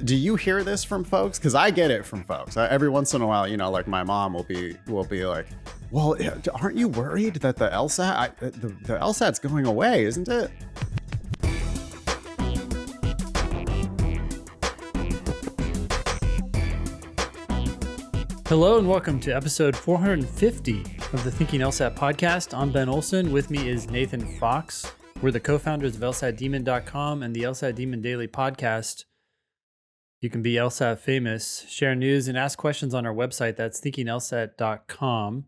Do you hear this from folks? Because I get it from folks. Every once in a while, like my mom will be like, "Well, aren't you worried that the LSAT, the LSAT's going away, isn't it?" Hello and welcome to episode 450 of the Thinking LSAT podcast. I'm Ben Olson. With me is Nathan Fox. We're the co-founders of LSATdemon.com and the LSAT Demon Daily podcast. You can be LSAT famous, share news, and ask questions on our website. That's thinkinglsat.com.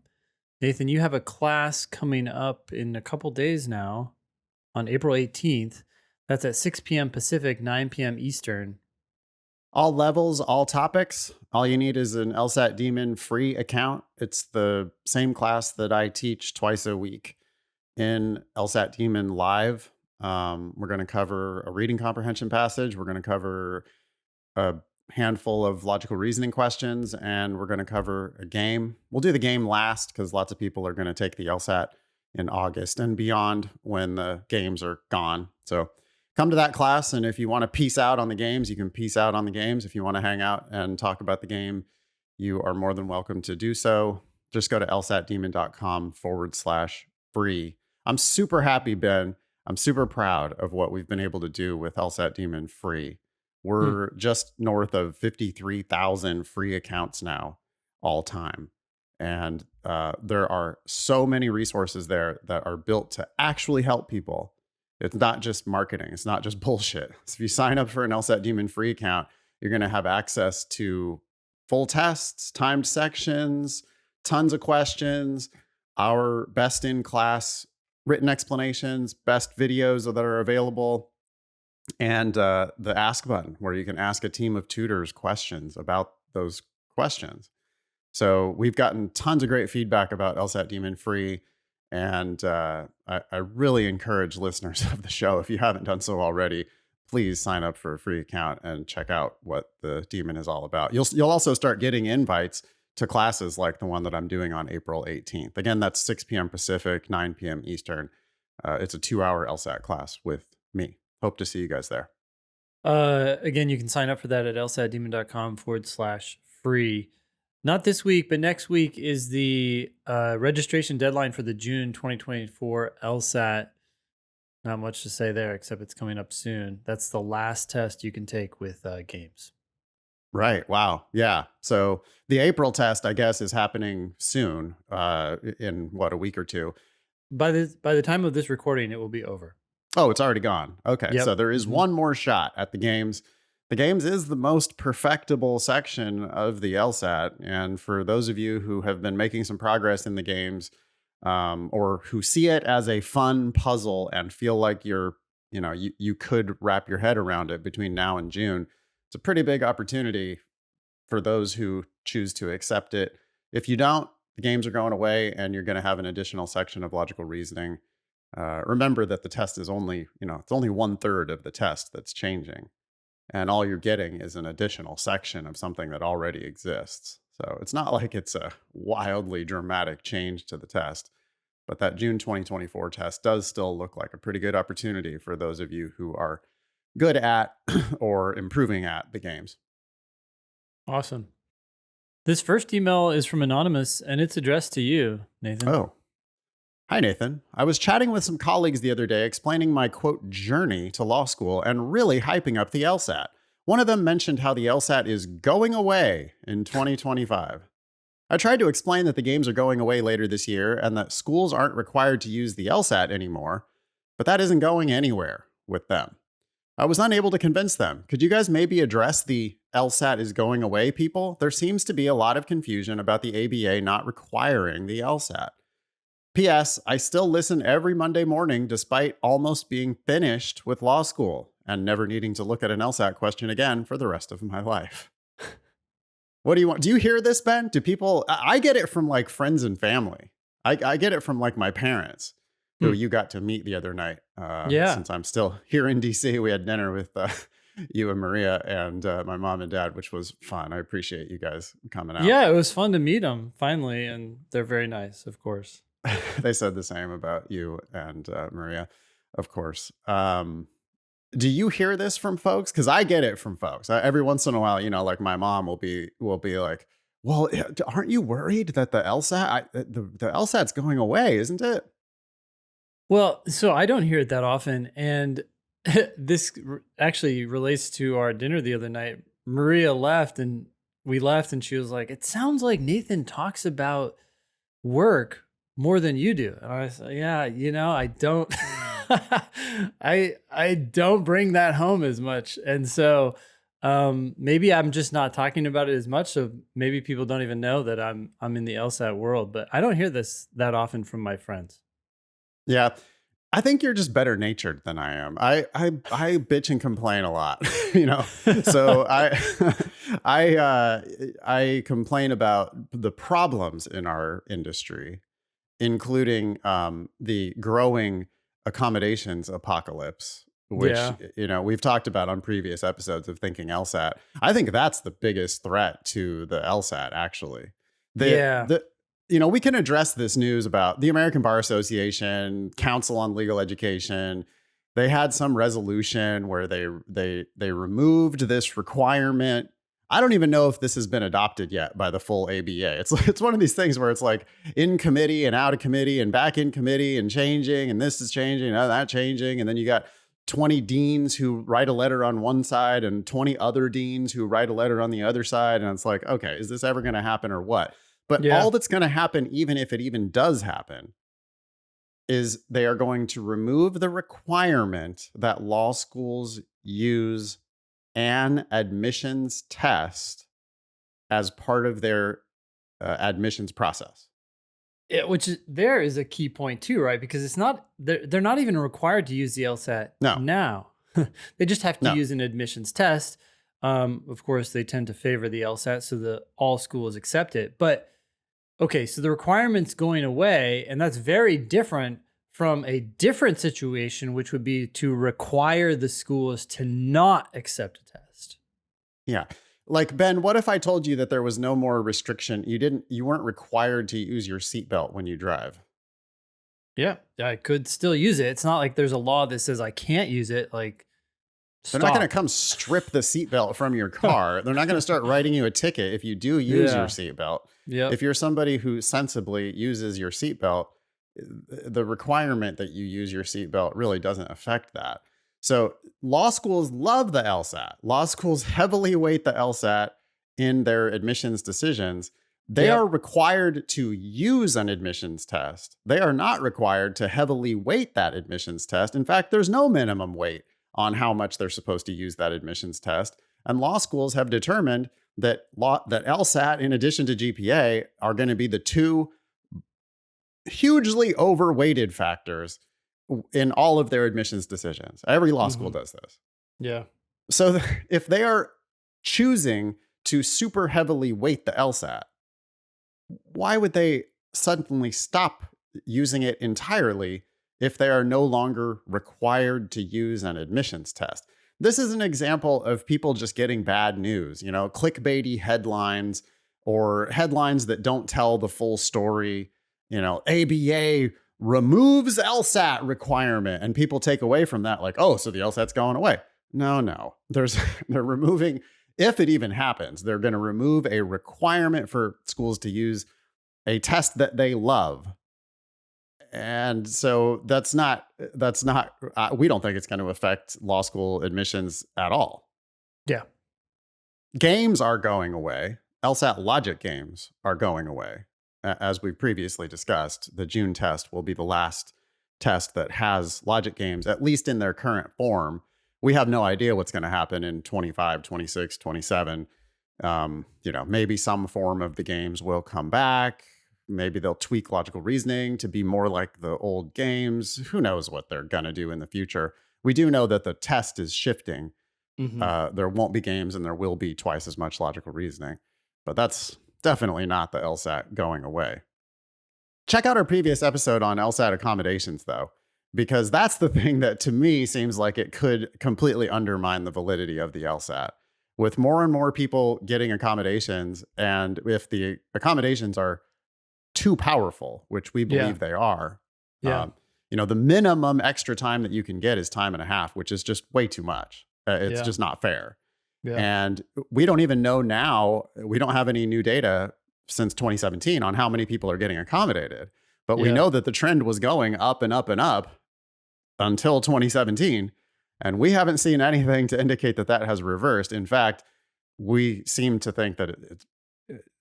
Nathan, you have a class coming up in a couple days now on April 18th. That's at 6 p.m. Pacific, 9 p.m. Eastern. All levels, all topics. All you need is an LSAT Demon free account. It's the same class that I teach twice a week in LSAT Demon Live. We're going to cover a reading comprehension passage. We're going to cover a handful of logical reasoning questions, and we're going to cover a game. We'll do the game last because lots of people are going to take the LSAT in August and beyond when the games are gone. So come to that class, and if you want to peace out on the games, you can peace out on the games. If you want to hang out and talk about the game, you are more than welcome to do so. Just go to lsatdemon.com/free. I'm super happy, Ben. I'm super proud of what we've been able to do with LSAT Demon free. We're just north of 53,000 free accounts now, all time. And there are so many resources there that are built to actually help people. It's not just marketing. It's not just bullshit. So if you sign up for an LSAT Demon free account, you're going to have access to full tests, timed sections, tons of questions, our best in class written explanations, best videos that are available, and the ask button where you can ask a team of tutors questions about those questions. So we've gotten tons of great feedback about LSAT Demon free. And I really encourage listeners of the show, if you haven't done so already, please sign up for a free account and check out what the Demon is all about. You'll also start getting invites to classes like the one that I'm doing on April 18th. Again, that's 6 p.m. Pacific, 9 p.m. Eastern. It's a 2-hour LSAT class with me. Hope to see you guys there. Again, you can sign up for that at lsatdemon.com/free. Not this week, but next week is the registration deadline for the June 2024 LSAT. Not much to say there, except it's coming up soon. That's the last test you can take with games. Right. Wow. Yeah. So the April test, I guess, is happening soon, in a week or two. By the time of this recording, it will be over. Oh, it's already gone. Okay. Yep. So there is one more shot at the games. The games is the most perfectible section of the LSAT. And for those of you who have been making some progress in the games, or who see it as a fun puzzle and feel like you could wrap your head around it between now and June, it's a pretty big opportunity for those who choose to accept it. If you don't, the games are going away and you're going to have an additional section of logical reasoning. Remember that the test is only 1/3 of the test that's changing. And all you're getting is an additional section of something that already exists. So it's not like it's a wildly dramatic change to the test. But that June 2024 test does still look like a pretty good opportunity for those of you who are good at or improving at the games. Awesome. This first email is from Anonymous, and it's addressed to you, Nathan. Oh. Hi, Nathan. I was chatting with some colleagues the other day explaining my, quote, journey to law school and really hyping up the LSAT. One of them mentioned how the LSAT is going away in 2025. I tried to explain that the games are going away later this year and that schools aren't required to use the LSAT anymore, but that isn't going anywhere with them. I was unable to convince them. Could you guys maybe address the LSAT is going away people? There seems to be a lot of confusion about the ABA not requiring the LSAT. P.S. I still listen every Monday morning despite almost being finished with law school and never needing to look at an LSAT question again for the rest of my life. What do you want? Do you hear this, Ben? Do people... I get it from like friends and family. I get it from like my parents who you got to meet the other night. Since I'm still here in DC, we had dinner with you and Maria and my mom and dad, which was fun. I appreciate you guys coming out. Yeah, it was fun to meet them finally. And they're very nice, of course. They said the same about you and Maria, of course. Do you hear this from folks? Because I get it from folks. Every once in a while, like my mom will be like, "Well, aren't you worried that the LSAT the LSAT's going away, isn't it?" Well, so I don't hear it that often, and actually relates to our dinner the other night. Maria left, and we left, and she was like, "It sounds like Nathan talks about work more than you do." And I said, "Yeah, I don't, I don't bring that home as much." And so, maybe I'm just not talking about it as much. So maybe people don't even know that I'm in the LSAT world, but I don't hear this that often from my friends. Yeah. I think you're just better natured than I am. I bitch and complain a lot, So I complain about the problems in our industry, including the growing accommodations apocalypse, which Yeah. we've talked about on previous episodes of Thinking LSAT. I think that's the biggest threat to the LSAT. Actually, the Yeah. the we can address this news about the American Bar Association, Council on Legal Education. They had some resolution where they removed this requirement. I don't even know if this has been adopted yet by the full ABA. It's one of these things where it's like in committee and out of committee and back in committee and changing, and this is changing and that changing, and then you got 20 deans who write a letter on one side and 20 other deans who write a letter on the other side, and it's like, okay, is this ever going to happen or what? But Yeah. all that's going to happen, even if it even does happen, is they are going to remove the requirement that law schools use an admissions test as part of their admissions process. Yeah, there is a key point too, right? Because it's not they're not even required to use the LSAT No, now. They just have to no. use an admissions test. Of course, they tend to favor the LSAT, so the all schools accept it. But okay, so the requirement's going away, and that's very different from a different situation, which would be to require the schools to not accept a test. Yeah. Like, Ben, what if I told you that there was no more restriction? You weren't required to use your seatbelt when you drive. Yeah, I could still use it. It's not like there's a law that says I can't use it. Like, They're not going to stop. come strip the seatbelt from your car. They're not going to start writing you a ticket if you do use your Yeah. seatbelt. Yep. If you're somebody who sensibly uses your seatbelt, the requirement that you use your seatbelt really doesn't affect that. So law schools love the LSAT. Law schools heavily weight the LSAT in their admissions decisions. They are Yep. required to use an admissions test. They are not required to heavily weight that admissions test. In fact, there's no minimum weight on how much they're supposed to use that admissions test. And law schools have determined that LSAT, in addition to GPA, are going to be the two hugely overweighted factors in all of their admissions decisions. Every law school Mhm. does this. Yeah. So if they are choosing to super heavily weight the LSAT, why would they suddenly stop using it entirely if they are no longer required to use an admissions test? This is an example of people just getting bad news, clickbaity headlines or headlines that don't tell the full story. ABA removes LSAT requirement, and people take away from that like, oh, so the LSAT's going away. No. They're removing, if it even happens, they're going to remove a requirement for schools to use a test that they love. And so we don't think it's going to affect law school admissions at all. Yeah. Games are going away. LSAT logic games are going away. As we previously discussed, the June test will be the last test that has logic games, at least in their current form. We have no idea what's going to happen in 25, 26, 27. Maybe some form of the games will come back. Maybe they'll tweak logical reasoning to be more like the old games. Who knows what they're going to do in the future? We do know that the test is shifting. Mm-hmm. There won't be games and there will be twice as much logical reasoning. But that's definitely not the LSAT going away. Check out our previous episode on LSAT accommodations, though, because that's the thing that to me seems like it could completely undermine the validity of the LSAT. With more and more people getting accommodations, and if the accommodations are too powerful, which we Yeah. believe they are, Yeah. the minimum extra time that you can get is time and a half, which is just way too much. It's just not fair. Yeah. And we don't even know now, we don't have any new data since 2017 on how many people are getting accommodated. But we know that the trend was going up and up and up until 2017. And we haven't seen anything to indicate that has reversed. In fact, we seem to think that it's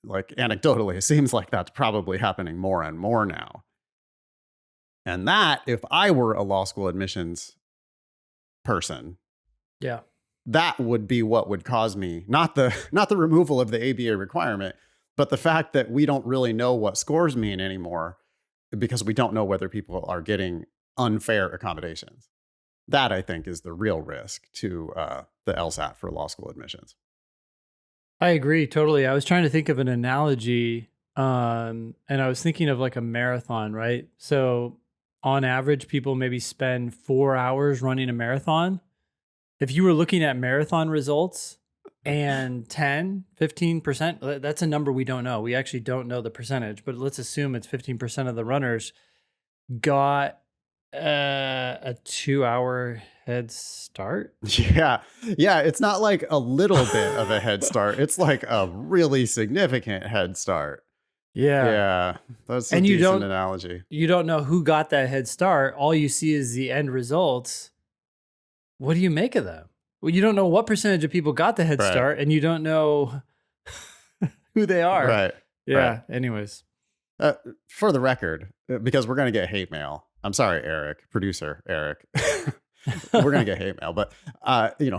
like anecdotally, it seems like that's probably happening more and more now. And that, if I were a law school admissions person, that would be what would cause me, not the removal of the ABA requirement, but the fact that we don't really know what scores mean anymore because we don't know whether people are getting unfair accommodations. That, I think, is the real risk to the LSAT for law school admissions. I agree totally. I was trying to think of an analogy, and I was thinking of like a marathon, right? So on average, people maybe spend 4 hours running a marathon. If you were looking at marathon results and 15%, that's a number we don't know. We actually don't know the percentage, but let's assume it's 15% of the runners got a 2-hour head start. Yeah. It's not like a little bit of a head start. It's like a really significant head start. Yeah. That's a decent analogy. You don't know who got that head start. All you see is the end results. What do you make of them? Well, you don't know what percentage of people got the head start, and you don't know who they are. Right. Yeah. Right. Anyways. For the record, because we're going to get hate mail. I'm sorry, Eric, producer Eric. We're going to get hate mail. But,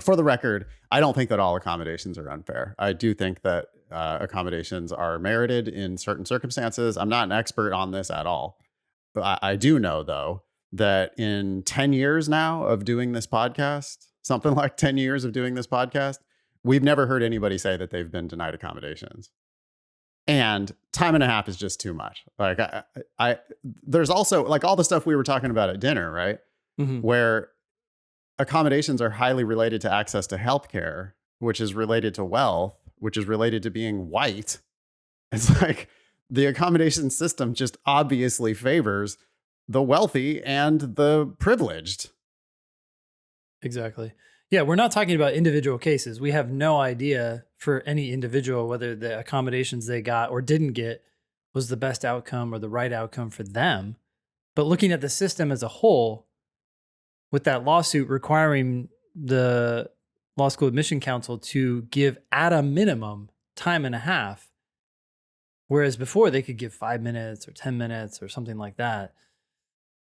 for the record, I don't think that all accommodations are unfair. I do think that accommodations are merited in certain circumstances. I'm not an expert on this at all. But I do know, though, that in 10 years now of doing this podcast, something like 10 years of doing this podcast, we've never heard anybody say that they've been denied accommodations. And time and a half is just too much. Like there's also like all the stuff we were talking about at dinner, right? Mm-hmm. Where accommodations are highly related to access to healthcare, which is related to wealth, which is related to being white. It's like the accommodation system just obviously favors the wealthy and the privileged. Exactly. Yeah, we're not talking about individual cases. We have no idea for any individual whether the accommodations they got or didn't get was the best outcome or the right outcome for them. But looking at the system as a whole, with that lawsuit requiring the Law School Admission Council to give at a minimum time and a half, whereas before they could give 5 minutes or 10 minutes or something like that,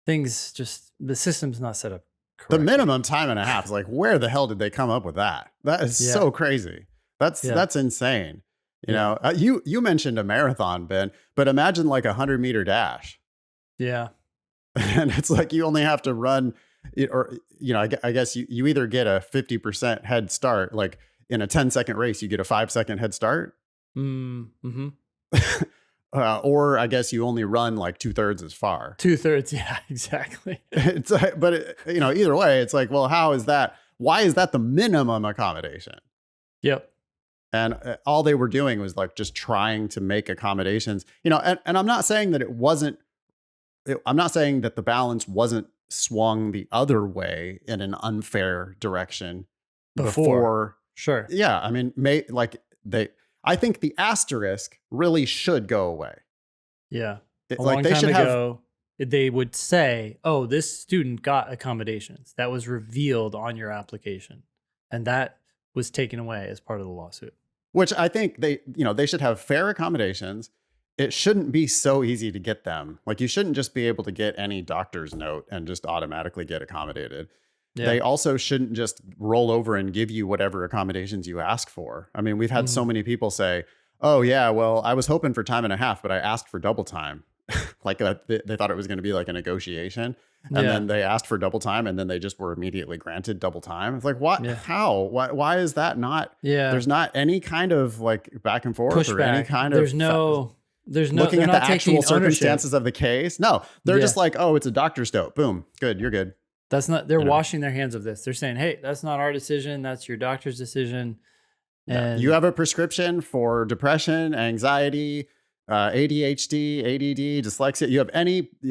the system's not set up correctly. The minimum time and a half is like, where the hell did they come up with that? That is so crazy. That's insane. You know, you mentioned a marathon, Ben, but imagine like 100-meter dash. Yeah. And it's like you only have to run or, I guess you either get a 50% head start, like in a 10-second race, you get a 5-second head start. Mm-hmm. Or I guess you only run like 2/3 as far. 2/3. Yeah, exactly. It's like, but either way, it's like, well, how is that? Why is that the minimum accommodation? Yep. And all they were doing was like just trying to make accommodations, and I'm not saying that I'm not saying that the balance wasn't swung the other way in an unfair direction before. Sure. Yeah. I mean, I think the asterisk really should go away. Yeah. A long time ago, they would say, oh, this student got accommodations. That was revealed on your application. And that was taken away as part of the lawsuit. Which I think they should have fair accommodations. It shouldn't be so easy to get them. Like you shouldn't just be able to get any doctor's note and just automatically get accommodated. Yeah. They also shouldn't just roll over and give you whatever accommodations you ask for. I mean, we've had so many people say, oh yeah, well, I was hoping for time and a half, but I asked for double time. Like they thought it was going to be like a negotiation. And then they asked for double time and then they just were immediately granted double time. It's like, what? Yeah. How? Why is that not? Yeah. There's not any kind of like back and forth or any kind there's no looking at the actual circumstances of the case. No, they're just like, oh, it's a doctor's note. Boom. Good. You're good. That's not, they're washing their hands of this. They're saying, hey, that's not our decision. That's your doctor's decision. And you have a prescription for depression, anxiety, ADHD, ADD, dyslexia, you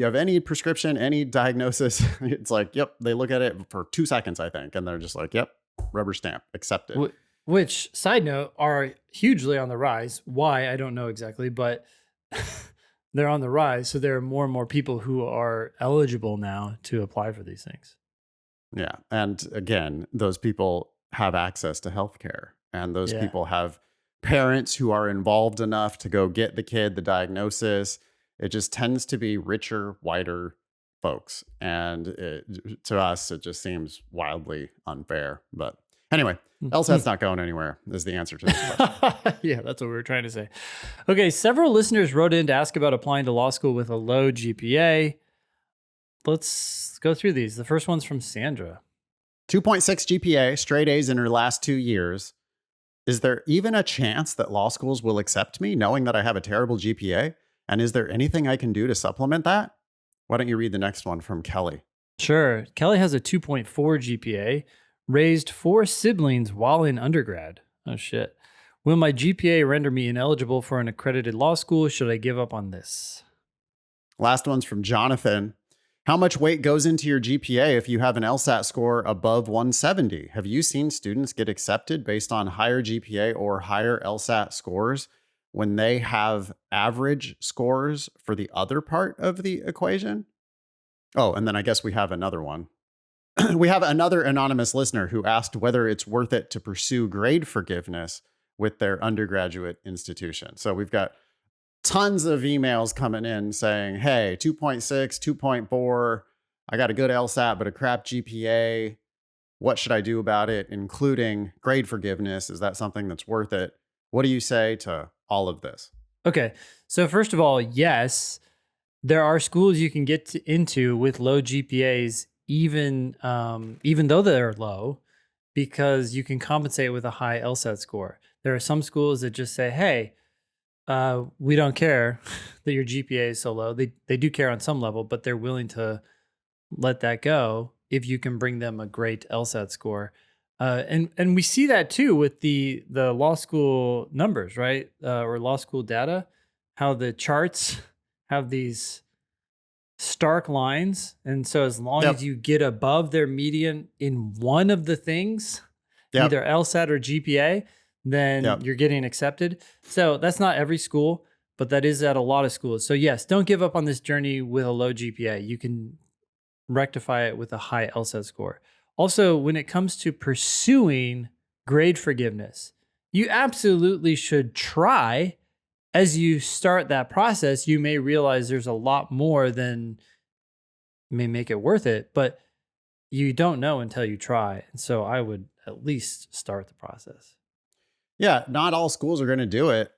have any prescription, any diagnosis, it's like, yep, they look at it for 2 seconds, I think, and they're just like, yep, rubber stamp, accepted. Which, side note, are hugely on the rise. Why, I don't know exactly, but they're on the rise. So there are more and more people who are eligible now to apply for these things. Yeah. And again, those people have access to healthcare, and those Yeah. people have parents who are involved enough to go get the kid the diagnosis. It just tends to be richer, whiter folks. And to us, it just seems wildly unfair. But anyway, LSAT's not going anywhere is the answer to this question. Yeah, that's what we were trying to say. Okay, several listeners wrote in to ask about applying to law school with a low GPA. Let's go through these. The first one's from Sandra. 2.6 GPA, straight A's in her last 2 years. Is there even a chance that law schools will accept me knowing that I have a terrible GPA? And is there anything I can do to supplement that? Why don't you read the next one from Kelly? Sure. Kelly has a 2.4 GPA, raised 4 siblings while in undergrad. Oh, shit. Will my GPA render me ineligible for an accredited law school? Should I give up on this? Last one's from Jonathan. How much weight goes into your GPA if you have an LSAT score above 170? Have you seen students get accepted based on higher GPA or higher LSAT scores when they have average scores for the other part of the equation? Oh, and then I guess we have another one. We have another anonymous listener who asked whether it's worth it to pursue grade forgiveness with their undergraduate institution. So we've got tons of emails coming in saying, hey, 2.6, 2.4, I got a good LSAT, but a crap GPA. What should I do about it, including grade forgiveness? Is that something that's worth it? What do you say to all of this? Okay. So first of all, yes, there are schools you can get into with low GPAs, even though they're low, because you can compensate with a high LSAT score. There are some schools that just say, hey, we don't care that your GPA is so low. They do care on some level, but they're willing to let that go if you can bring them a great LSAT score. And we see that too with the law school numbers, right? Or law school data, how the charts have these stark lines. And so as long as you get above their median in one of the things, either LSAT or GPA, then you're getting accepted. So that's not every school, but that is at a lot of schools. So yes, don't give up on this journey with a low GPA. You can rectify it with a high LSAT score. Also, when it comes to pursuing grade forgiveness, you absolutely should try. As you start that process, you may realize there's a lot more than may make it worth it, but you don't know until you try. And so I would at least start the process. Yeah, not all schools are going to do it.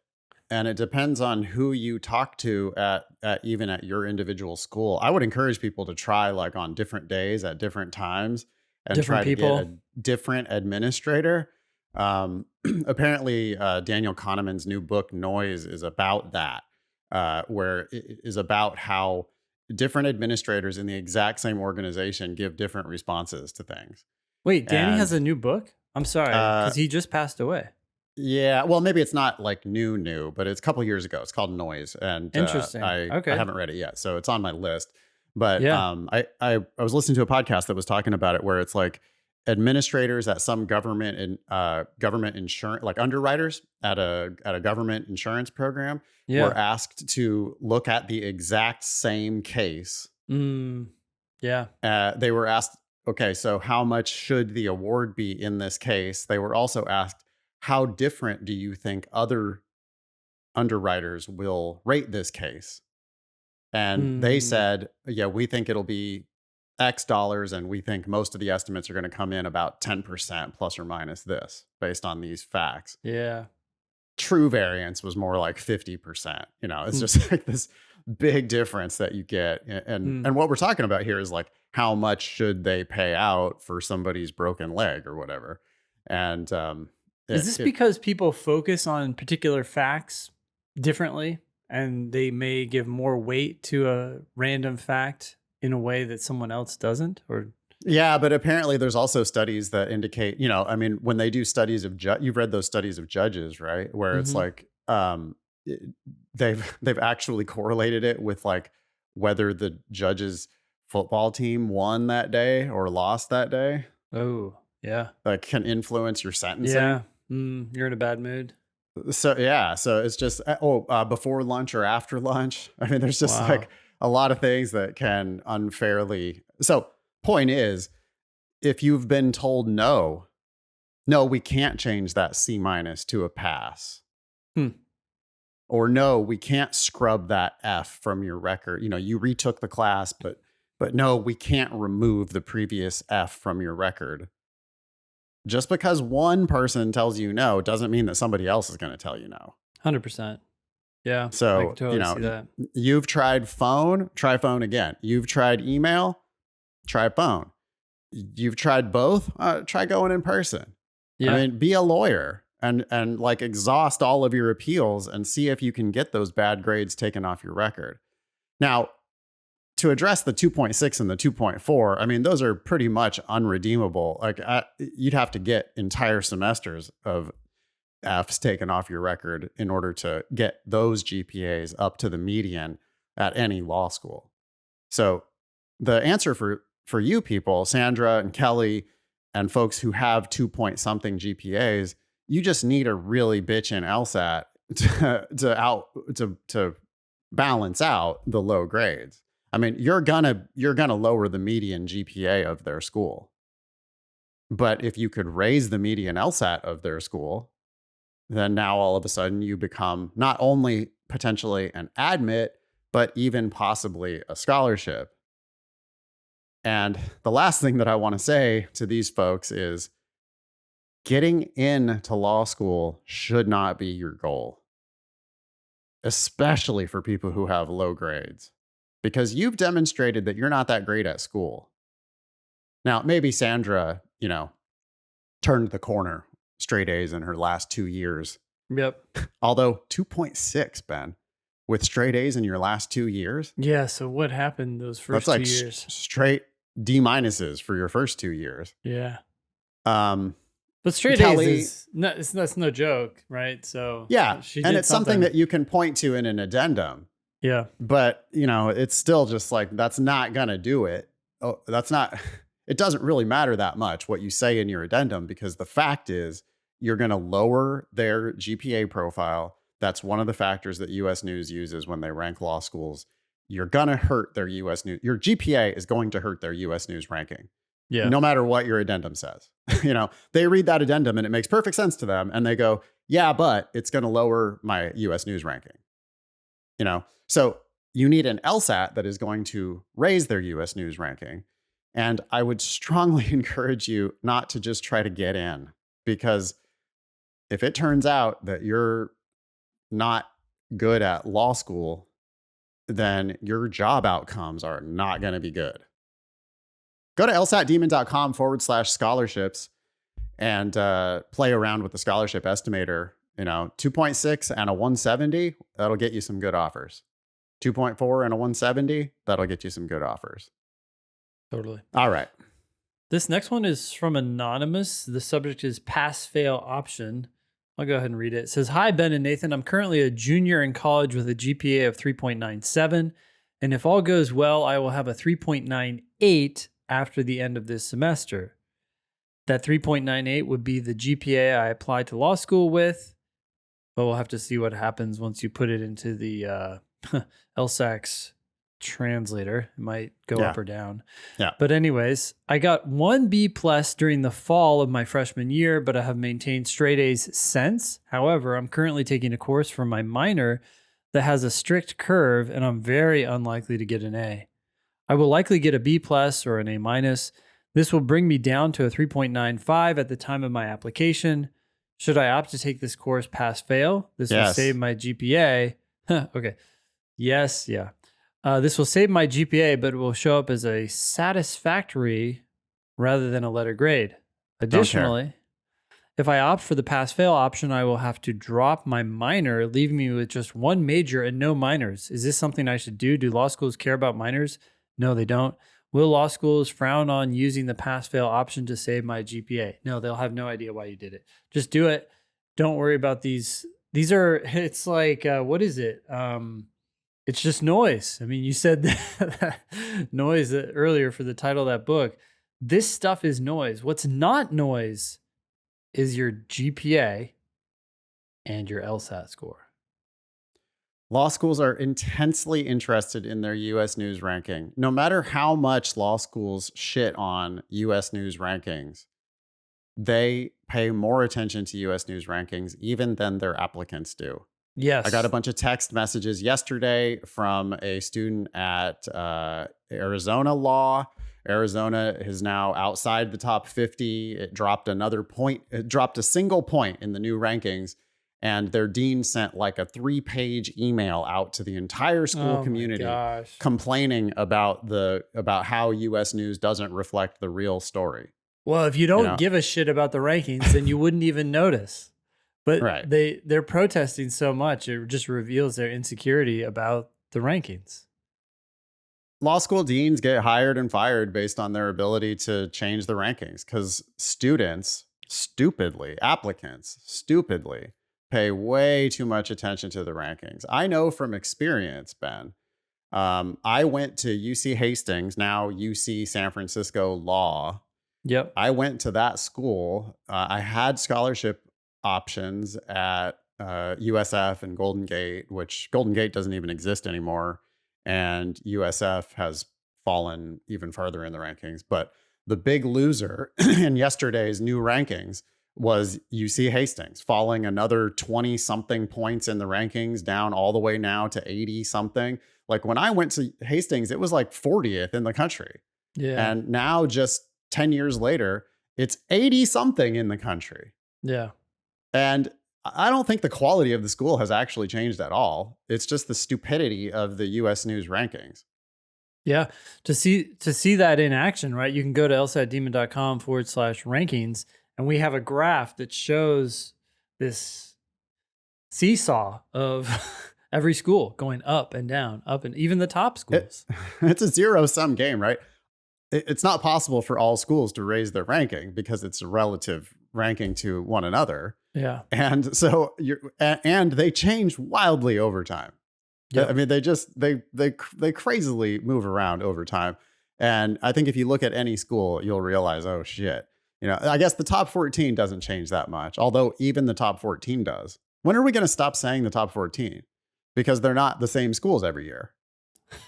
And it depends on who you talk to at even at your individual school. I would encourage people to try like on different days at different times and Different try to people. get a different administrator. Apparently, Daniel Kahneman's new book, Noise, is about that, where it is about how different administrators in the exact same organization give different responses to things. Wait, Danny has a new book? I'm sorry, because he just passed away. Yeah, well, maybe it's not like new, but it's a couple years ago. It's called Noise, and Interesting. I haven't read it yet, so it's on my list. But Yeah. I was listening to a podcast that was talking about it, where it's like administrators at some government and government insurance, like underwriters at a government insurance program, were asked to look at the exact same case. Yeah. They were asked, okay, so how much should the award be in this case? They were also asked, how different do you think other underwriters will rate this case? And they said, yeah, we think it'll be X dollars, and we think most of the estimates are going to come in about 10% plus or minus this based on these facts. Yeah. True variance was more like 50%. You know, it's just like this big difference that you get. And what we're talking about here is like, how much should they pay out for somebody's broken leg or whatever? And is this because people focus on particular facts differently and they may give more weight to a random fact in a way that someone else doesn't? Or yeah, but apparently there's also studies that indicate, you know, I mean, when they do studies of you've read those studies of judges, right? Where it's like it, they've actually correlated it with like whether the judge's football team won that day or lost that day. Oh, yeah. That can influence your sentencing. Yeah. You're in a bad mood. So yeah, so it's just before lunch or after lunch. I mean, there's just Wow. like a lot of things that can unfairly. So point is, if you've been told no, we can't change that C minus to a pass, Hmm. or no, we can't scrub that F from your record. You know, you retook the class, but no, we can't remove the previous F from your record. Just because one person tells you no doesn't mean that somebody else is going to tell you no. 100%. Yeah. I can So, totally see that. you've tried phone, try phone again. You've tried email, try phone. You've tried both, try going in person. I Yeah. mean, be a lawyer and like exhaust all of your appeals and see if you can get those bad grades taken off your record. Now, to address the 2.6 and the 2.4, I mean, those are pretty much unredeemable. Like you'd have to get entire semesters of F's taken off your record in order to get those GPAs up to the median at any law school. So the answer for you people, Sandra and Kelly, and folks who have 2 point something GPAs, you just need a really bitchin' LSAT to balance out the low grades. I mean, you're gonna lower the median GPA of their school. But if you could raise the median LSAT of their school, then now all of a sudden you become not only potentially an admit, but even possibly a scholarship. And the last thing that I want to say to these folks is getting into law school should not be your goal, especially for people who have low grades, because you've demonstrated that you're not that great at school. Now, maybe Sandra, turned the corner, straight A's in her last 2 years. Yep. Although 2.6, Ben, with straight A's in your last 2 years, Yeah. So what happened those first that's like 2 years? straight D minuses for your first 2 years. Yeah. Um, But straight Kelly, A's is no, that's no joke, right? So yeah, she and did it's something that you can point to in an addendum, Yeah. but it's still just like that's not gonna do it. Oh, that's not. It doesn't really matter that much what you say in your addendum, because the fact is you're going to lower their GPA profile. That's one of the factors that US News uses when they rank law schools. You're going to hurt their US News. Your GPA is going to hurt their US News ranking, Yeah. no matter what your addendum says. They read that addendum and it makes perfect sense to them. And they go, yeah, but it's going to lower my US News ranking. So you need an LSAT that is going to raise their US News ranking. And I would strongly encourage you not to just try to get in, because if it turns out that you're not good at law school, then your job outcomes are not going to be good. Go to lsatdemon.com/scholarships and play around with the scholarship estimator. 2.6 and a 170, that'll get you some good offers. 2.4 and a 170, that'll get you some good offers. Totally. All right. This next one is from Anonymous. The subject is pass fail option. I'll go ahead and read it. It says, "Hi, Ben and Nathan. I'm currently a junior in college with a GPA of 3.97. And if all goes well, I will have a 3.98 after the end of this semester. That 3.98 would be the GPA I applied to law school with, but we'll have to see what happens once you put it into the LSAC's translator. It might go up or down. Yeah. But anyways, I got 1 B+ during the fall of my freshman year, but I have maintained straight A's since. However, I'm currently taking a course for my minor that has a strict curve, and I'm very unlikely to get an A. I will likely get a B+ or an A-. This will bring me down to a 3.95 at the time of my application. Should I opt to take this course pass fail? This will save my GPA. Okay. Yes. Yeah. This will save my GPA, but it will show up as a satisfactory rather than a letter grade. Additionally, if I opt for the pass-fail option, I will have to drop my minor, leaving me with just one major and no minors. Is this something I should do? Do law schools care about minors? No, they don't. Will law schools frown on using the pass-fail option to save my GPA? No, they'll have no idea why you did it. Just do it. Don't worry about these these are, it's like, what is it? It's just noise. I mean, you said that noise earlier for the title of that book. This stuff is noise. What's not noise is your GPA and your LSAT score. Law schools are intensely interested in their US News ranking. No matter how much law schools shit on US News rankings, they pay more attention to US News rankings even than their applicants do. I got a Yes. bunch of text messages yesterday from a student at Arizona Law. Arizona is now outside the top 50. It dropped another point. It dropped a single point in the new rankings. And their dean sent like a 3-page email out to the entire school Oh my community gosh. complaining about how US News doesn't reflect the real story. Well, if you You don't know, give a shit about the rankings, then you wouldn't even notice. But right. they're protesting so much, it just reveals their insecurity about the rankings. Law school deans get hired and fired based on their ability to change the rankings because applicants stupidly pay way too much attention to the rankings. I know from experience, Ben. I went to UC Hastings, now UC San Francisco Law. Yep. I went to that school. I had scholarship options at USF and Golden Gate, which Golden Gate doesn't even exist anymore. And USF has fallen even further in the rankings. But the big loser in yesterday's new rankings was UC Hastings, falling another 20 something points in the rankings, down all the way now to 80 something. Like when I went to Hastings, it was like 40th in the country. Yeah. And now, just 10 years later, it's 80 something in the country. Yeah. And I don't think the quality of the school has actually changed at all. It's just the stupidity of the US News rankings. Yeah. To see that in action, right? You can go to lsatdemon.com/rankings, and we have a graph that shows this seesaw of every school going up and down, up, and even the top schools. It's a zero-sum game, right? It's not possible for all schools to raise their ranking because it's a relative ranking to one another. Yeah. And so and they change wildly over time. Yep. I mean, they crazily move around over time. And I think if you look at any school, you'll realize, oh shit. I guess the top 14 doesn't change that much, although even the top 14 does. When are we going to stop saying the top 14? Because they're not the same schools every year.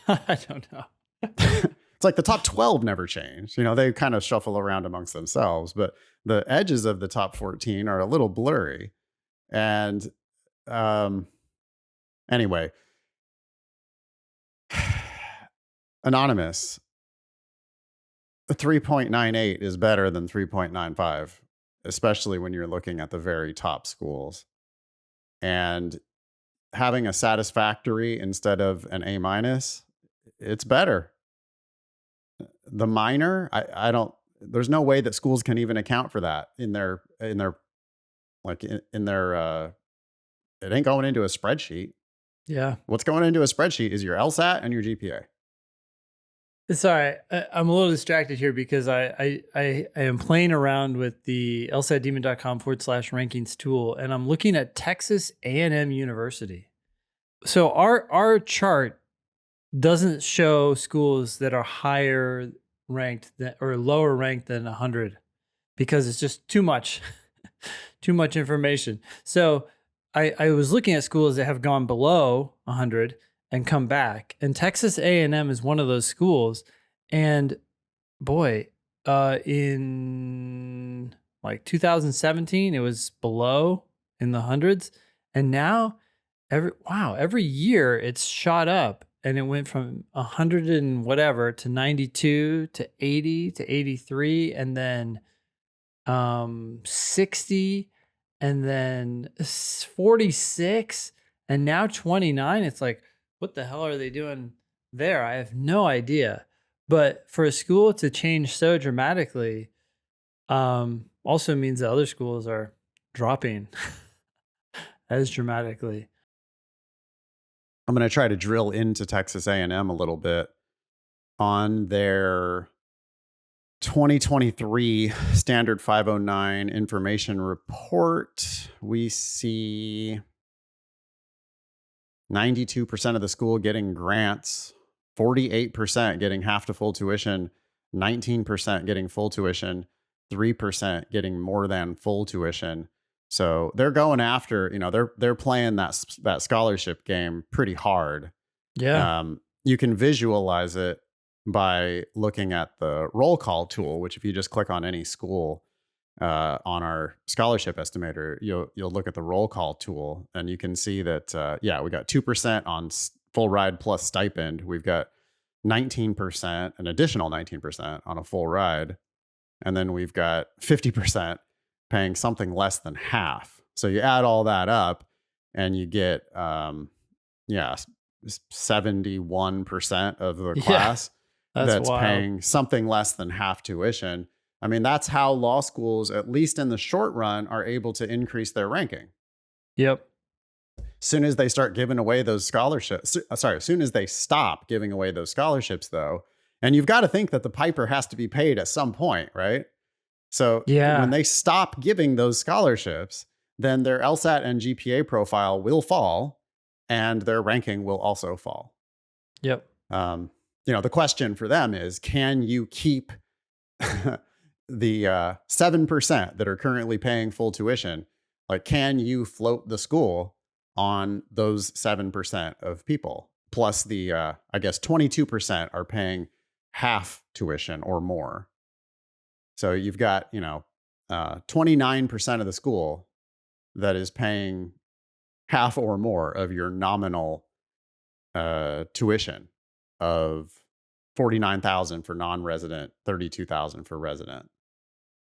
I don't know. It's like the top 12 never change. They kind of shuffle around amongst themselves, but the edges of the top 14 are a little blurry. And anyway, anonymous, 3.98 is better than 3.95, especially when you're looking at the very top schools. And having a satisfactory instead of an A-, it's better. The minor, I don't, there's no way that schools can even account for that in their it ain't going into a spreadsheet. Yeah. What's going into a spreadsheet is your LSAT and your GPA. It's all right. I'm a little distracted here because I am playing around with the lsatdemon.com/rankings tool, and I'm looking at Texas A&M University. So our chart doesn't show schools that are higher ranked or lower ranked than 100 because it's just too much, too much information. So I was looking at schools that have gone below 100 and come back, and Texas A&M is one of those schools. And boy, in like 2017, it was below in the hundreds, and now every year it's shot up. And it went from 100 and whatever to 92 to 80 to 83, and then 60, and then 46, and now 29. It's like, what the hell are they doing there? I have no idea. But for a school to change so dramatically, also means that other schools are dropping as dramatically. I'm going to try to drill into Texas A&M a little bit. On their 2023 Standard 509 information report, we see 92% of the school getting grants, 48% getting half to full tuition, 19% getting full tuition, 3% getting more than full tuition. So they're going after, they're playing that scholarship game pretty hard. Yeah. You can visualize it by looking at the roll call tool, which if you just click on any school on our scholarship estimator, you'll look at the roll call tool, and you can see that we got 2% on full ride plus stipend. We've got 19%, an additional 19% on a full ride, and then we've got 50% paying something less than half. So you add all that up, and you get 71% of the class that's wild. paying something less than half tuition. I mean, that's how law schools, at least in the short run, are able to increase their ranking. Yep. As soon as they start giving away those scholarships, as soon as they stop giving away those scholarships, though, and you've got to think that the piper has to be paid at some point, right? So when they stop giving those scholarships, then their LSAT and GPA profile will fall, and their ranking will also fall. Yep. The question for them is, can you keep the 7% that are currently paying full tuition? Like, can you float the school on those 7% of people? Plus the, 22% are paying half tuition or more. So you've got, 29% of the school that is paying half or more of your nominal tuition of $49,000 for non-resident, $32,000 for resident.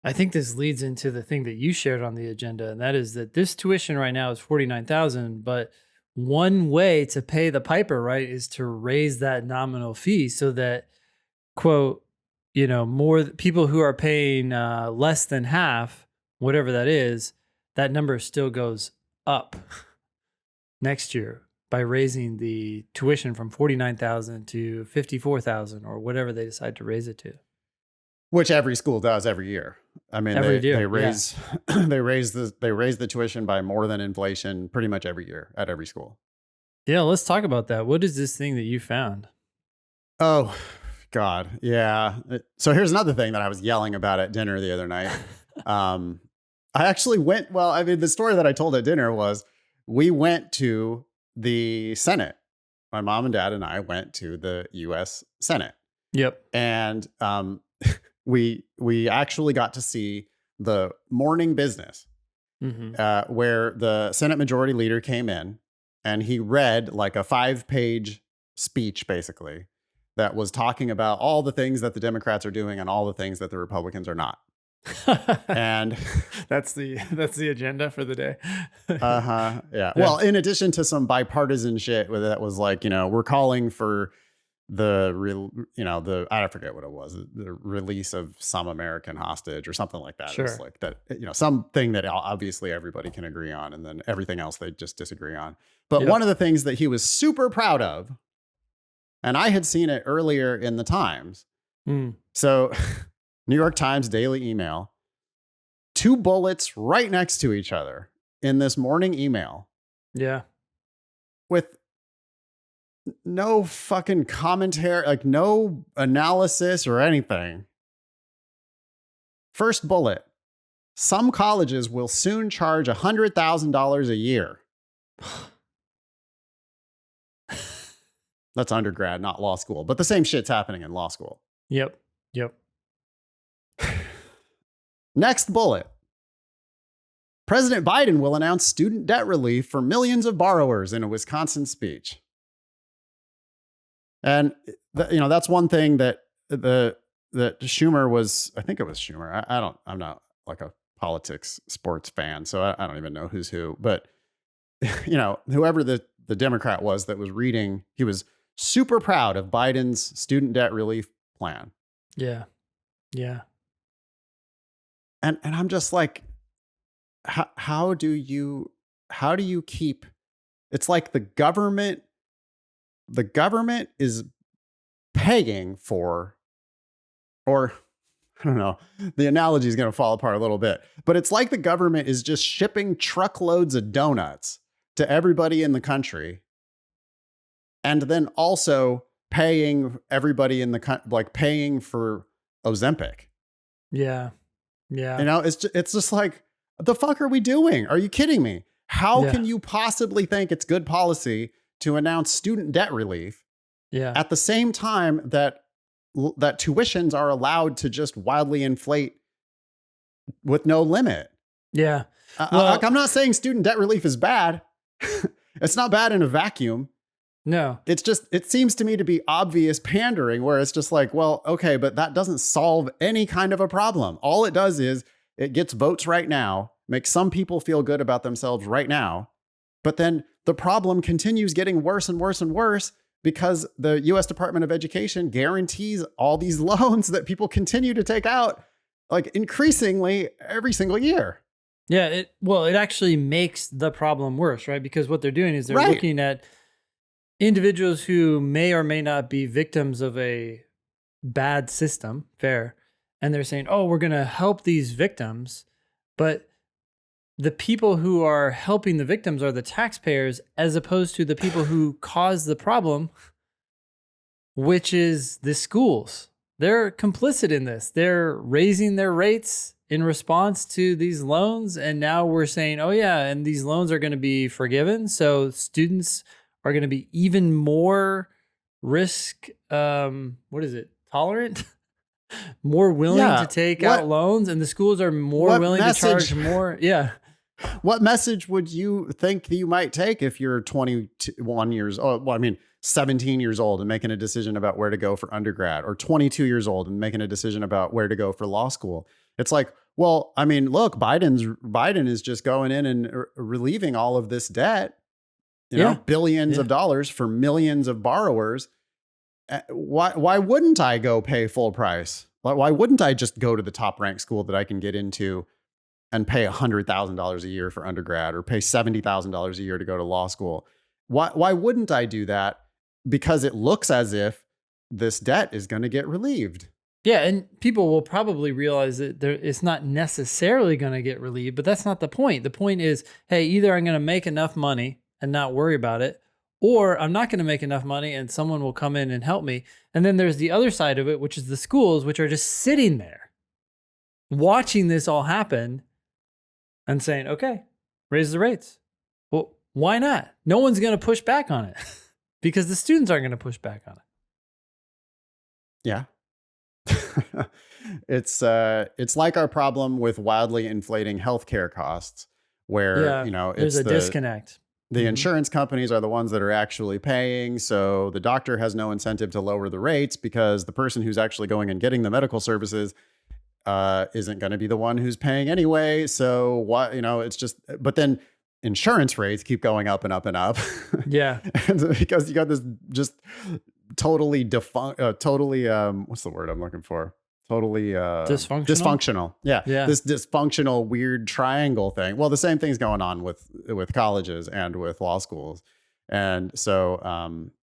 I think this leads into the thing that you shared on the agenda, and that is that this tuition right now is $49,000, but one way to pay the piper, right, is to raise that nominal fee so that, quote, more people who are paying less than half, whatever that is, that number still goes up next year by raising the tuition from $49,000 to $54,000 or whatever they decide to raise it to. Which every school does every year. I mean, they raise they raise the tuition by more than inflation pretty much every year at every school. Yeah, let's talk about that. What is this thing that you found? Oh, God, yeah. So here's another thing that I was yelling about at dinner the other night. I actually went. Well, I mean, the story that I told at dinner was we went to the Senate. My mom and dad and I went to the U.S. Senate. Yep. And we actually got to see the morning business, where the Senate Majority Leader came in and he read like a 5-page speech, basically, that was talking about all the things that the Democrats are doing and all the things that the Republicans are not. And that's the agenda for the day. Yeah. Well, in addition to some bipartisan shit that was like, we're calling for I forget what it was, the release of some American hostage or something like that. Sure. It was like that, something that obviously everybody can agree on, and then everything else they just disagree on. But one of the things that he was super proud of, and I had seen it earlier in the Times. So New York Times Daily Email, 2 bullets right next to each other in this morning email. Yeah. With no fucking commentary, like no analysis or anything. First bullet: some colleges will soon charge $100,000 a year. That's undergrad, not law school, but the same shit's happening in law school. Yep. Next bullet: President Biden will announce student debt relief for millions of borrowers in a Wisconsin speech. And that's one thing that Schumer was. I think it was Schumer. I'm not like a politics sports fan, so I don't even know who's who. But whoever the Democrat was that was reading, he was super proud of Biden's student debt relief plan. Yeah. And I'm just like, how do you keep? It's like the government is paying for, or I don't know, the analogy is going to fall apart a little bit, but it's like the government is just shipping truckloads of donuts to everybody in the country and then also paying everybody in the like paying for Ozempic. Yeah. You Yeah. know, it's just like, the fuck are we doing? Are you kidding me? How Yeah. can you possibly think it's good policy to announce student debt relief Yeah. at the same time that tuitions are allowed to just wildly inflate with no limit? Yeah. Well, I'm not saying student debt relief is bad. It's not bad in a vacuum. no. It's just, it seems to me to be obvious pandering, where it's just like, well, okay, but that doesn't solve any kind of a problem. All it does is it gets votes right now, makes some people feel good about themselves right now. But then the problem continues getting worse and worse and worse because the US Department of Education guarantees all these loans that people continue to take out, like increasingly every single year. Yeah. It actually makes the problem worse, right? Because what they're doing is they're Right. looking at individuals who may or may not be victims of a bad system, fair, and they're saying, oh, we're going to help these victims, but the people who are helping the victims are the taxpayers, as opposed to the people who caused the problem, which is the schools. They're complicit in this. They're raising their rates in response to these loans, and now we're saying, oh yeah, and these loans are going to be forgiven, so students are going to be even more risk tolerant, more willing to take out loans, and the schools are more willing to charge more. Yeah. What message would you think you might take if you're 21 years old? Well, I mean, 17 years old and making a decision about where to go for undergrad, or 22 years old and making a decision about where to go for law school? It's like, well, I mean, look, Biden is just going in and relieving all of this debt, you know, billions of dollars for millions of borrowers. Why wouldn't I go pay full price? Why wouldn't I just go to the top ranked school that I can get into and pay $100,000 a year for undergrad, or pay $70,000 a year to go to law school? Why wouldn't I do that? Because it looks as if this debt is going to get relieved. Yeah, and people will probably realize that it's not necessarily going to get relieved, but that's not the point. The point is, hey, either I'm going to make enough money and not worry about it, or I'm not going to make enough money and someone will come in and help me. And then there's the other side of it, which is the schools, which are just sitting there watching this all happen and saying, okay, raise the rates. Well, why not? No one's going to push back on it because the students aren't going to push back on it. Yeah. It's like our problem with wildly inflating healthcare costs, where, you know, there's a disconnect. The insurance companies are the ones that are actually paying. So the doctor has no incentive to lower the rates, because the person who's actually going and getting the medical services isn't going to be the one who's paying anyway. So what, you know, it's just, but then insurance rates keep going up and up and up. Yeah. And because you got this just totally what's the word I'm looking for? Totally dysfunctional. Yeah. This dysfunctional weird triangle thing. Well, the same thing's going on with colleges and with law schools. And so,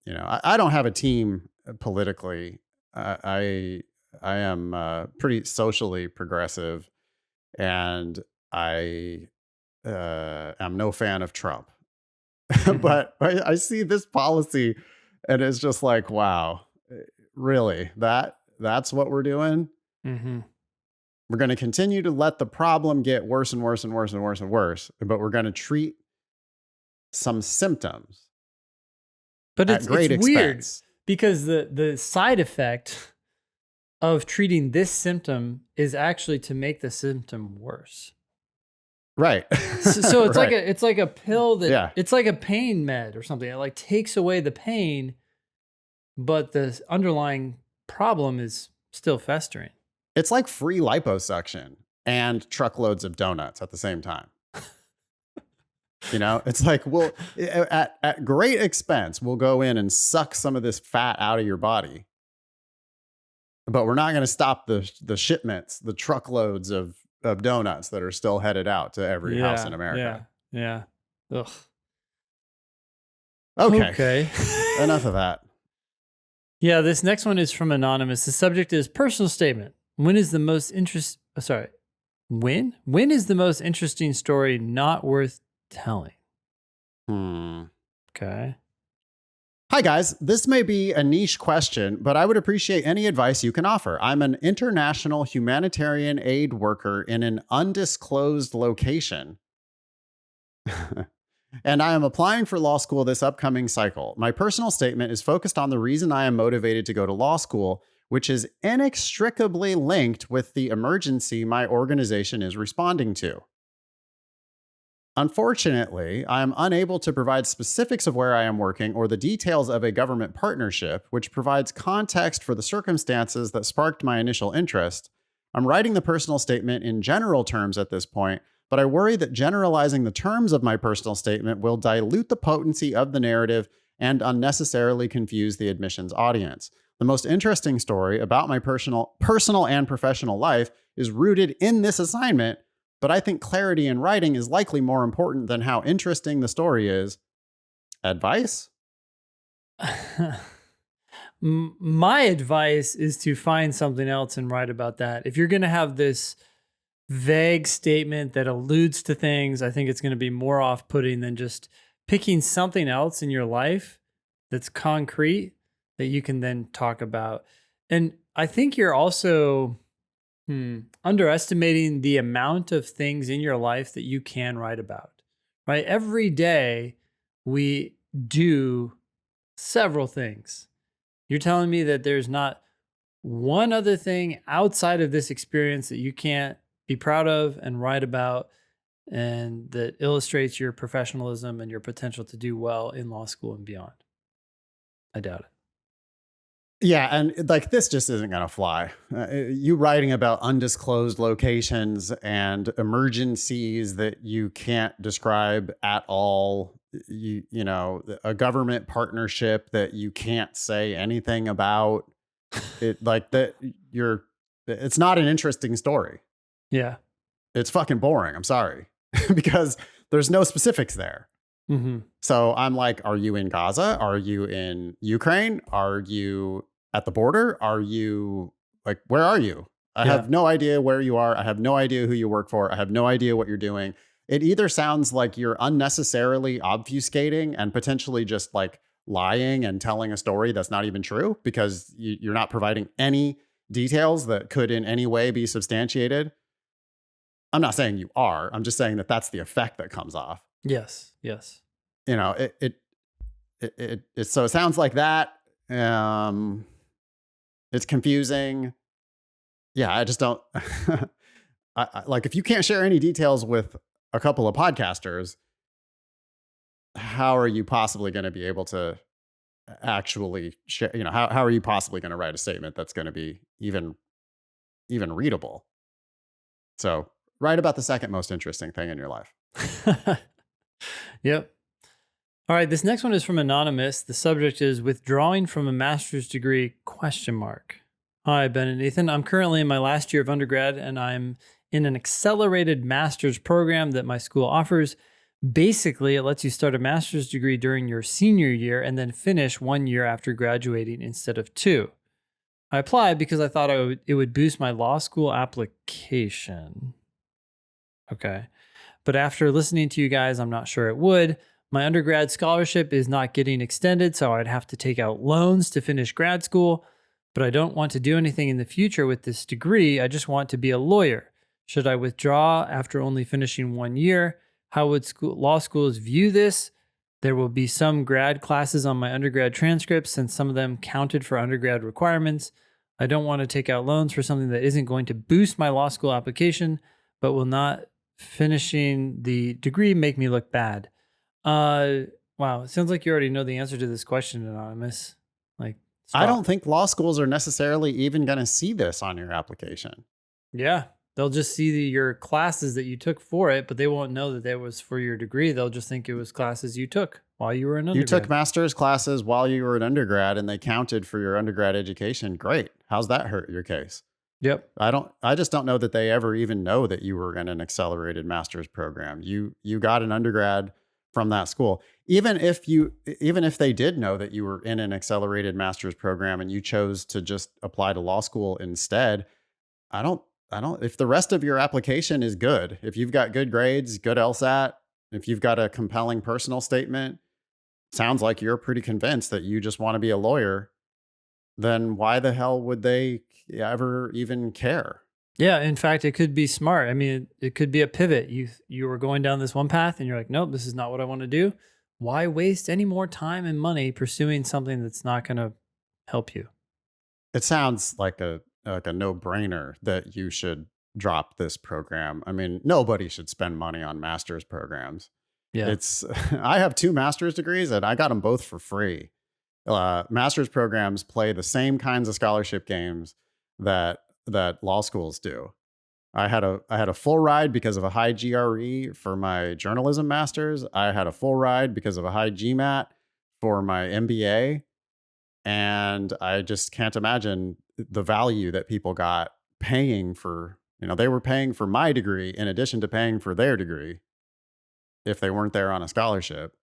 you know, I don't have a team politically. I am pretty socially progressive, and I am no fan of Trump. But I see this policy and it's just like, wow, really? That's what we're doing? Mm-hmm. We're going to continue to let the problem get worse and worse and worse and worse and worse, but we're going to treat some symptoms. But it's weird, because the side effect of treating this symptom is actually to make the symptom worse. Right. So it's it's like a pill that it's like a pain med or something. It like takes away the pain, but the underlying problem is still festering. It's like free liposuction and truckloads of donuts at the same time. You know, it's like, well, at great expense, we'll go in and suck some of this fat out of your body, but we're not going to stop the shipments, the truckloads of donuts that are still headed out to every house in America. Yeah. Ugh. Okay. Enough of that. Yeah, this next one is from Anonymous. The subject is personal statement. When is the most When is the most interesting story not worth telling? Okay. Hi, guys. This may be a niche question, but I would appreciate any advice you can offer. I'm an international humanitarian aid worker in an undisclosed location, and I am applying for law school this upcoming cycle. My personal statement is focused on the reason I am motivated to go to law school, which is inextricably linked with the emergency my organization is responding to. Unfortunately, I am unable to provide specifics of where I am working or the details of a government partnership, which provides context for the circumstances that sparked my initial interest. I'm writing the personal statement in general terms at this point, but I worry that generalizing the terms of my personal statement will dilute the potency of the narrative and unnecessarily confuse the admissions audience. The most interesting story about my personal and professional life is rooted in this assignment, but I think clarity in writing is likely more important than how interesting the story is. Advice? My advice is to find something else and write about that. If you're going to have this vague statement that alludes to things, I think it's going to be more off-putting than just picking something else in your life that's concrete that you can then talk about. And I think you're also underestimating the amount of things in your life that you can write about, right? Every day we do several things. You're telling me that there's not one other thing outside of this experience that you can't be proud of and write about and that illustrates your professionalism and your potential to do well in law school and beyond. I doubt it. Yeah, and like this just isn't going to fly. You writing about undisclosed locations and emergencies that you can't describe at all. You know, a government partnership that you can't say anything about. It like that. It's not an interesting story. Yeah. It's fucking boring. I'm sorry, because there's no specifics there. Mm-hmm. So I'm like, are you in Gaza? Are you in Ukraine? Are you at the border? Are you like, where are you? I Yeah. have no idea where you are. I have no idea who you work for. I have no idea what you're doing. It either sounds like you're unnecessarily obfuscating and potentially just like lying and telling a story that's not even true because you're not providing any details that could in any way be substantiated. I'm not saying you are. I'm just saying that that's the effect that comes off. Yes. Yes. You know, so it sounds like that. It's confusing. Yeah, I just don't. Like if you can't share any details with a couple of podcasters, how are you possibly going to be able to actually share? You know, how are you possibly going to write a statement that's going to be even readable? So write about the second most interesting thing in your life. Yep. All right, this next one is from Anonymous. The subject is withdrawing from a master's degree, question mark. Hi, Ben and Ethan. I'm currently in my last year of undergrad and I'm in an accelerated master's program that my school offers. Basically, it lets you start a master's degree during your senior year and then finish 1 year after graduating instead of 2. I applied because I thought it would boost my law school application. Okay. But after listening to you guys, I'm not sure it would. My undergrad scholarship is not getting extended, so I'd have to take out loans to finish grad school. But I don't want to do anything in the future with this degree. I just want to be a lawyer. Should I withdraw after only finishing 1 year? How would law schools view this? There will be some grad classes on my undergrad transcripts since some of them counted for undergrad requirements. I don't want to take out loans for something that isn't going to boost my law school application, but will not finishing the degree make me look bad. Wow, it sounds like you already know the answer to this question, Anonymous. Like, stop. I don't think law schools are necessarily even going to see this on your application. Yeah, they'll just see your classes that you took for it, but they won't know that that was for your degree. They'll just think it was classes you took while you were an undergrad. You took master's classes while you were an undergrad and they counted for your undergrad education. Great. How's that hurt your case? Yep. I just don't know that they ever even know that you were in an accelerated master's program. You got an undergrad from that school. Even if they did know that you were in an accelerated master's program and you chose to just apply to law school instead, I don't if the rest of your application is good, if you've got good grades, good LSAT, if you've got a compelling personal statement, sounds like you're pretty convinced that you just want to be a lawyer, then why the hell would they ever even care? Yeah, in fact, it could be smart. I mean, it could be a pivot. You were going down this one path and you're like, "Nope, this is not what I want to do." Why waste any more time and money pursuing something that's not going to help you? It sounds like a no-brainer that you should drop this program. I mean, nobody should spend money on master's programs. Yeah. It's I have 2 master's degrees and I got them both for free. Master's programs play the same kinds of scholarship games that law schools do. I had a full ride because of a high GRE for my journalism masters. I had a full ride because of a high GMAT for my MBA, and I just can't imagine the value that people got paying for, they were paying for my degree in addition to paying for their degree if they weren't there on a scholarship.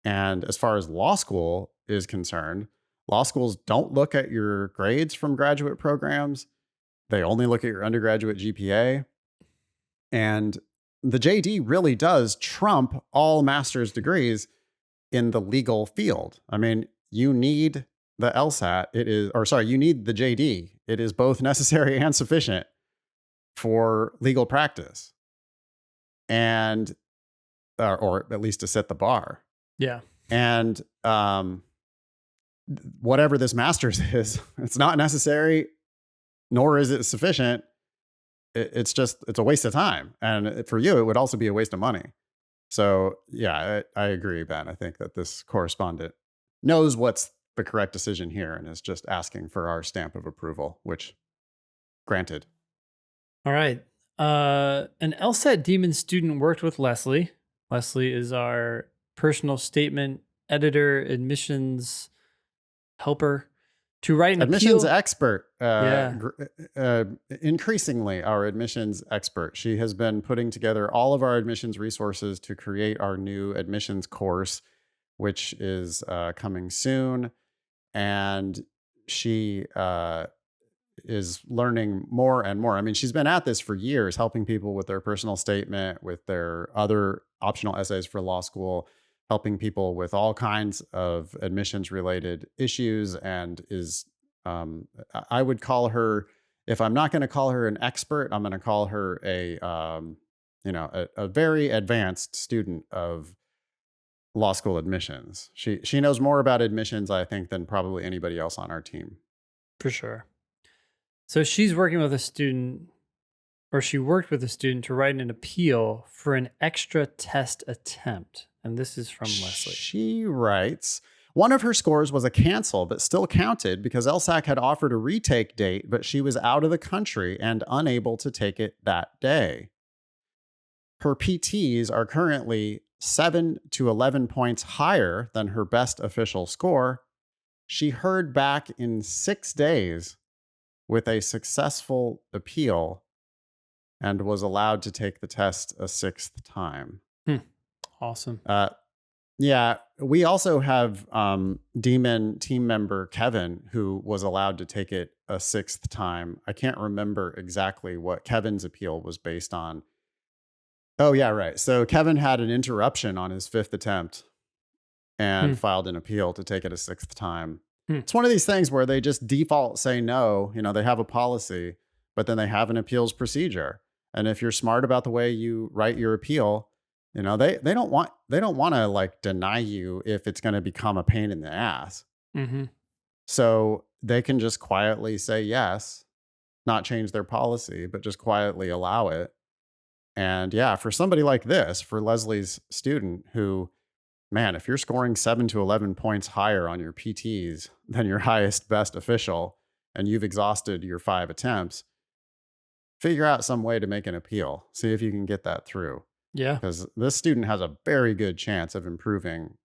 And as far as law school is concerned, law schools don't look at your grades from graduate programs. They only look at your undergraduate GPA. And the JD really does trump all master's degrees in the legal field. I mean, you need the LSAT. You need the JD. It is both necessary and sufficient for legal practice and, or at least to set the bar. Yeah. And whatever this master's is, it's not necessary, nor is it sufficient. It's a waste of time. And for you, it would also be a waste of money. So yeah, I agree, Ben. I think that this correspondent knows what's the correct decision here and is just asking for our stamp of approval, which granted. All right. An LSAT Demon student worked with Leslie. Leslie is our personal statement editor, admissions helper, to write an Admissions appeal. expert. Yeah. Increasingly, our admissions expert. She has been putting together all of our admissions resources to create our new admissions course, which is coming soon. And she is learning more and more. I mean, she's been at this for years, helping people with their personal statement, with their other optional essays for law school, helping people with all kinds of admissions related issues, and is I would call her, if I'm not going to call her an expert, I'm going to call her a very advanced student of law school admissions. She knows more about admissions, I think, than probably anybody else on our team. For sure. So she's working with a student, or she worked with a student to write an appeal for an extra test attempt. And this is from Leslie. She writes, one of her scores was a cancel, but still counted because LSAC had offered a retake date, but she was out of the country and unable to take it that day. Her PTs are currently 7 to 11 points higher than her best official score. She heard back in 6 days with a successful appeal and was allowed to take the test a 6th time. Awesome. Yeah, we also have Demon team member Kevin, who was allowed to take it a 6th time. I can't remember exactly what Kevin's appeal was based on. Oh, yeah, right. So Kevin had an interruption on his 5th attempt and filed an appeal to take it a 6th time. It's one of these things where they just default say no. They have a policy, but then they have an appeals procedure. And if you're smart about the way you write your appeal, they don't want to like deny you if it's going to become a pain in the ass. Mm-hmm. So they can just quietly say yes, not change their policy, but just quietly allow it. And yeah, for somebody like this, for Leslie's student who, man, if you're scoring 7 to 11 points higher on your PTs than your highest best official, and you've exhausted your 5 attempts, figure out some way to make an appeal. See if you can get that through. Yeah. Because this student has a very good chance of improving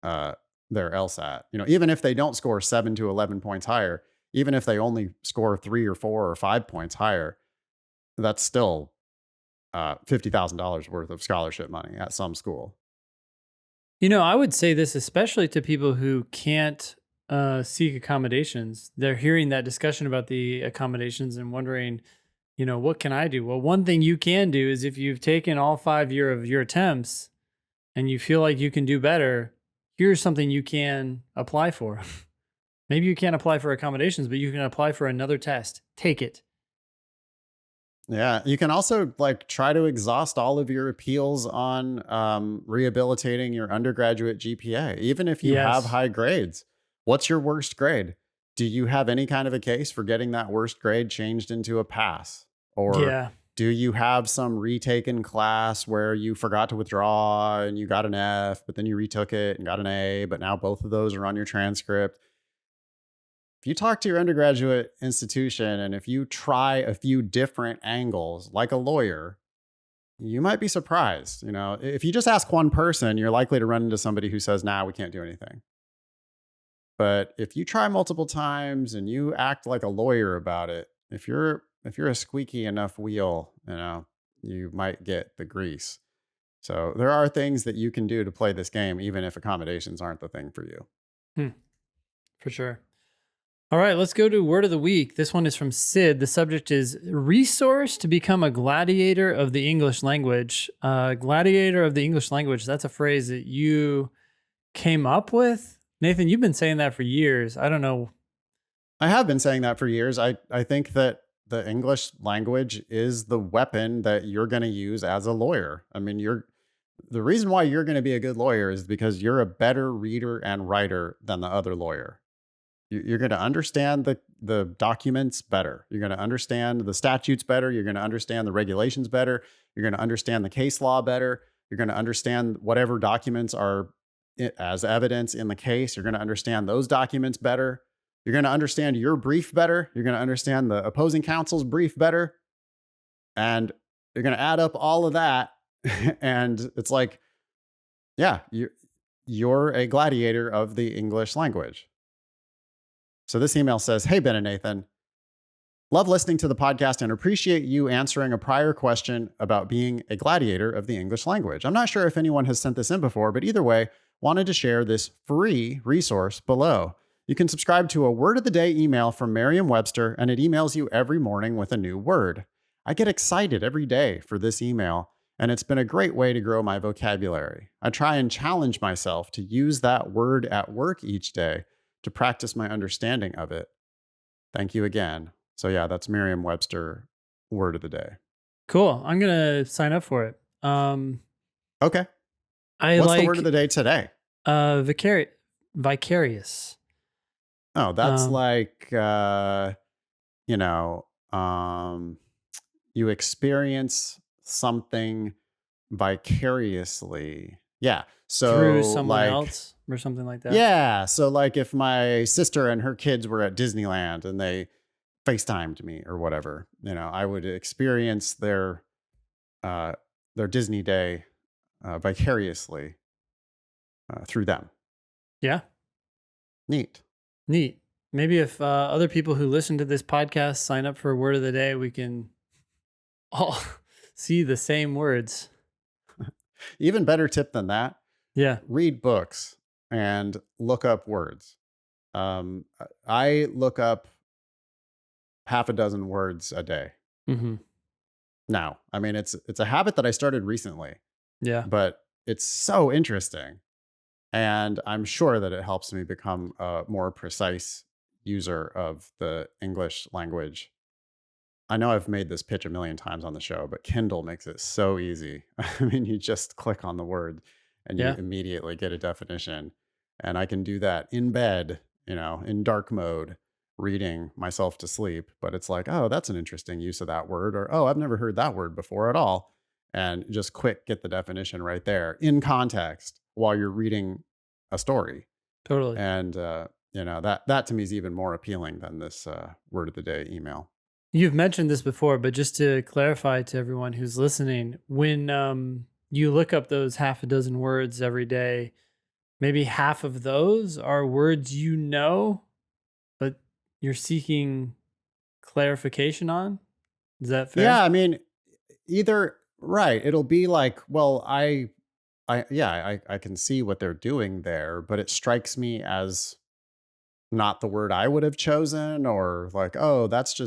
their LSAT. Even if they don't score 7 to 11 points higher, even if they only score 3 or 4 or 5 points higher, that's still $50,000 worth of scholarship money at some school. I would say this especially to people who can't seek accommodations. They're hearing that discussion about the accommodations and wondering, what can I do? Well, one thing you can do is if you've taken all 5 of your attempts and you feel like you can do better, here's something you can apply for. Maybe you can't apply for accommodations, but you can apply for another test. Take it. Yeah, you can also like try to exhaust all of your appeals on rehabilitating your undergraduate GPA, even if you have Yes. high grades. What's your worst grade? Do you have any kind of a case for getting that worst grade changed into a pass? Or Yeah. do you have some retaken class where you forgot to withdraw and you got an F, but then you retook it and got an A, but now both of those are on your transcript? If you talk to your undergraduate institution and if you try a few different angles like a lawyer, you might be surprised. You know, if you just ask one person, you're likely to run into somebody who says, "Nah, we can't do anything." But if you try multiple times and you act like a lawyer about it, if you're a squeaky enough wheel, you might get the grease. So there are things that you can do to play this game, even if accommodations aren't the thing for you. Hmm, for sure. All right, let's go to word of the week. This one is from Sid. The subject is resource to become a gladiator of the English language. Gladiator of the English language. That's a phrase that you came up with. Nathan, you've been saying that for years. I don't know. I have been saying that for years. I think that the English language is the weapon that you're going to use as a lawyer. I mean, the reason why you're going to be a good lawyer is because you're a better reader and writer than the other lawyer. You're going to understand the documents better. You're going to understand the statutes better. You're going to understand the regulations better. You're going to understand the case law better. You're going to understand whatever documents are as evidence in the case. You're going to understand those documents better. You're going to understand your brief better. You're going to understand the opposing counsel's brief better. And you're going to add up all of that. And it's like, yeah, you're a gladiator of the English language. So this email says, "Hey, Ben and Nathan, love listening to the podcast and appreciate you answering a prior question about being a gladiator of the English language. I'm not sure if anyone has sent this in before, but either way, wanted to share this free resource below. You can subscribe to a word of the day email from Merriam-Webster, and it emails you every morning with a new word. I get excited every day for this email, and it's been a great way to grow my vocabulary. I try and challenge myself to use that word at work each day to practice my understanding of it. Thank you again." So yeah, that's Merriam-Webster word of the day. Cool. I'm gonna sign up for it. Okay. I What's the word of like the day today? vicarious. Oh, that's Um, like you know, um you experience something vicariously. Yeah. through So someone like else or something like that. yeah, so like if my sister and her kids were at Disneyland and they FaceTimed me or whatever, I would experience uh their Disney day vicariously through them. Yeah. Neat. Neat. Maybe if other people who listen to this podcast sign up for word of the day, we can all see the same words. Even better tip than that, Yeah. read books and look up words. I look up half a dozen words a day Hmm. now. I mean, it's a habit that I started recently, Yeah. but it's so interesting. And I'm sure that it helps me become a more precise user of the English language. I know I've made this pitch a million times on the show, but Kindle makes it so easy. I mean, you just click on the word and you Yeah. immediately get a definition. And I can do that in bed, in dark mode, reading myself to sleep. But it's like, oh, that's an interesting use of that word. Or, oh, I've never heard that word before at all. And just quick, get the definition right there in context while you're reading a story. Totally. And, that to me is even more appealing than this word of the day email. You've mentioned this before, but just to clarify to everyone who's listening, when you look up those half a dozen words every day, maybe half of those are words you know, but you're seeking clarification on. Is that Yeah, fair? I mean, either right. It'll be like, well, I can see what they're doing there, but it strikes me as not the word I would have chosen, or like, oh, that's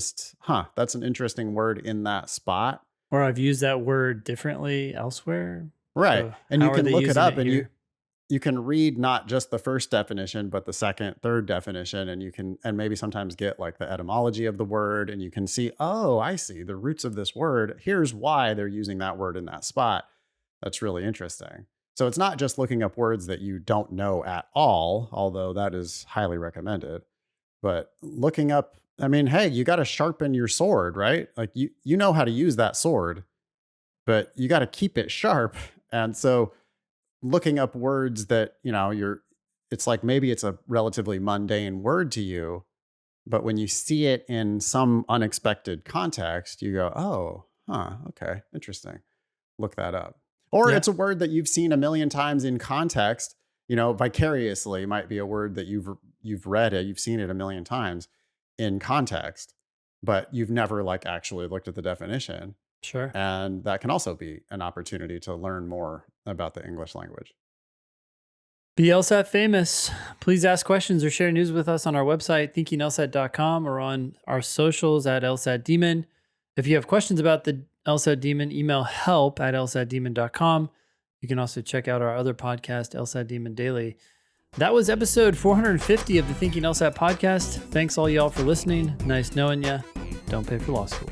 an interesting word in that spot. Or I've used that word differently elsewhere. Right. So And you how are can they look it using up it and you here? you can read not just the first definition, but the second, third definition, and and maybe sometimes get like the etymology of the word, and you can see, oh, I see the roots of this word. Here's why they're using that word in that spot. That's really interesting. So it's not just looking up words that you don't know at all, although that is highly recommended, but looking up, I mean, hey, you got to sharpen your sword, right? Like you know how to use that sword, but you got to keep it sharp. And so looking up words that, it's like maybe it's a relatively mundane word to you, but when you see it in some unexpected context, you go, oh, huh, okay, interesting. Look that up. Or Yeah. it's a word that you've seen a million times in context, vicariously might be a word that you've read it, you've seen it a million times in context, but you've never like actually looked at the definition. Sure. And that can also be an opportunity to learn more about the English language. Be LSAT famous. Please ask questions or share news with us on our website, thinkinglsat.com, or on our socials at LSAT Demon. If you have questions about the LSAT Demon, email help@lsatdemon.com. You can also check out our other podcast, LSAT Demon Daily. That was episode 450 of the Thinking LSAT podcast. Thanks all y'all for listening. Nice knowing you. Don't pay for law school.